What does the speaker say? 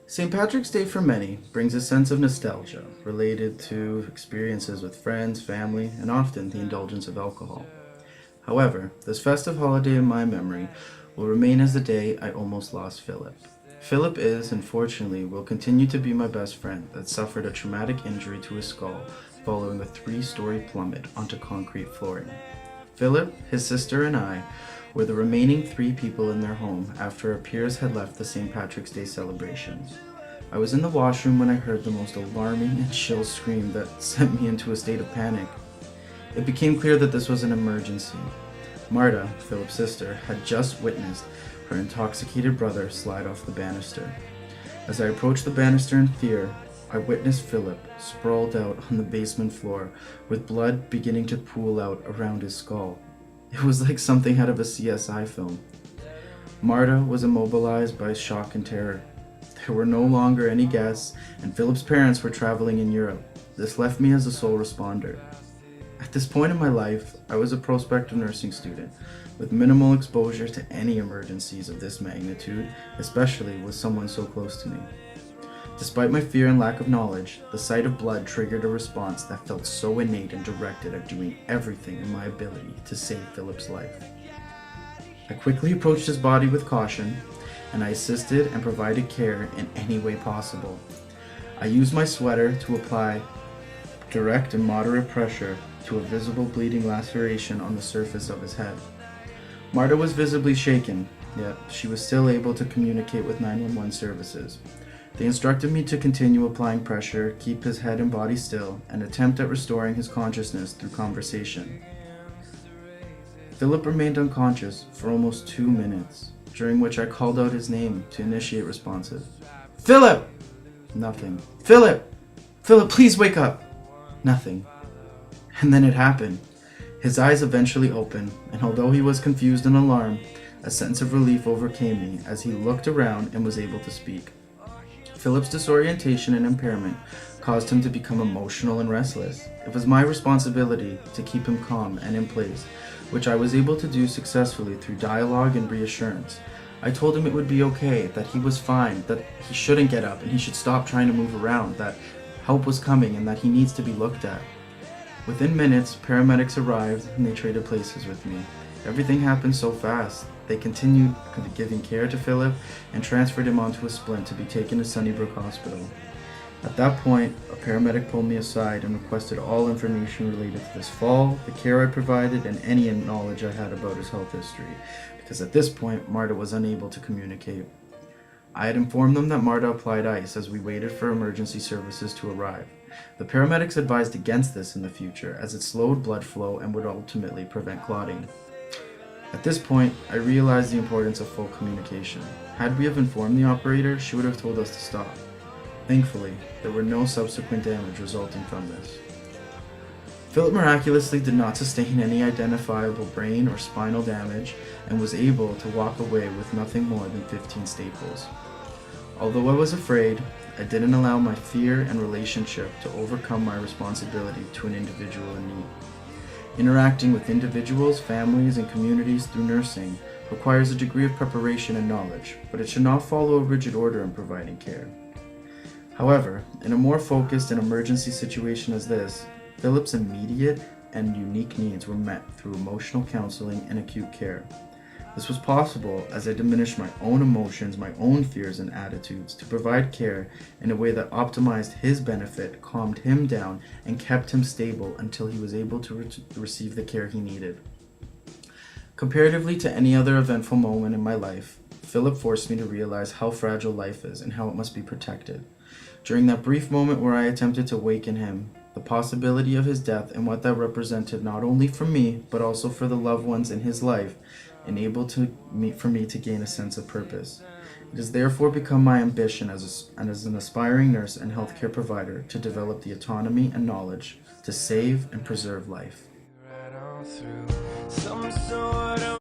St. Patrick's Day for many brings a sense of nostalgia related to experiences with friends, family, and often the indulgence of alcohol. However, this festive holiday in my memory will remain as the day I almost lost Philip. Philip is, and fortunately, will continue to be my best friend that suffered a traumatic injury to his skull following a 3-story plummet onto concrete flooring. Philip, his sister, and I were the remaining 3 people in their home after our peers had left the St. Patrick's Day celebrations. I was in the washroom when I heard the most alarming and chill scream that sent me into a state of panic. It became clear that this was an emergency. Marta, Philip's sister, had just witnessed her intoxicated brother slide off the banister. As I approached the banister in fear, I witnessed Philip sprawled out on the basement floor with blood beginning to pool out around his skull. It was like something out of a CSI film. Marta was immobilized by shock and terror. There were no longer any guests, and Philip's parents were traveling in Europe. This left me as a sole responder. At this point in my life, I was a prospective nursing student with minimal exposure to any emergencies of this magnitude, especially with someone so close to me. Despite my fear and lack of knowledge, the sight of blood triggered a response that felt so innate and directed at doing everything in my ability to save Philip's life. I quickly approached his body with caution, and I assisted and provided care in any way possible. I used my sweater to apply direct and moderate pressure to a visible bleeding laceration on the surface of his head. Marta was visibly shaken, yet she was still able to communicate with 911 services. They instructed me to continue applying pressure, keep his head and body still, and attempt at restoring his consciousness through conversation. Philip remained unconscious for almost 2 minutes, during which I called out his name to initiate responses. "Philip!" Nothing. "Philip! Philip, please wake up!" Nothing. And then it happened. His eyes eventually opened, and although he was confused and alarmed, a sense of relief overcame me as he looked around and was able to speak. Philip's disorientation and impairment caused him to become emotional and restless. It was my responsibility to keep him calm and in place, which I was able to do successfully through dialogue and reassurance. I told him it would be okay, that he was fine, that he shouldn't get up and he should stop trying to move around, that help was coming and that he needs to be looked at. Within minutes, paramedics arrived and they traded places with me. Everything happened so fast. They continued giving care to Philip and transferred him onto a splint to be taken to Sunnybrook Hospital. At that point, a paramedic pulled me aside and requested all information related to this fall, the care I provided, and any knowledge I had about his health history, because at this point, Marta was unable to communicate. I had informed them that Marta applied ice as we waited for emergency services to arrive. The paramedics advised against this in the future as it slowed blood flow and would ultimately prevent clotting. At this point, I realized the importance of full communication. Had we have informed the operator, she would have told us to stop. Thankfully, there were no subsequent damage resulting from this. Philip miraculously did not sustain any identifiable brain or spinal damage and was able to walk away with nothing more than 15 staples. Although I was afraid, I didn't allow my fear and relationship to overcome my responsibility to an individual in need. Interacting with individuals, families, and communities through nursing requires a degree of preparation and knowledge, but it should not follow a rigid order in providing care. However, in a more focused and emergency situation as this, Philip's immediate and unique needs were met through emotional counseling and acute care. This was possible as I diminished my own emotions, my own fears and attitudes to provide care in a way that optimized his benefit, calmed him down, and kept him stable until he was able to receive the care he needed. Comparatively to any other eventful moment in my life, Philip forced me to realize how fragile life is and how it must be protected. During that brief moment where I attempted to waken him, the possibility of his death and what that represented not only for me, but also for the loved ones in his life, enabled for me to gain a sense of purpose. It has therefore become my ambition as an aspiring nurse and healthcare provider to develop the autonomy and knowledge to save and preserve life.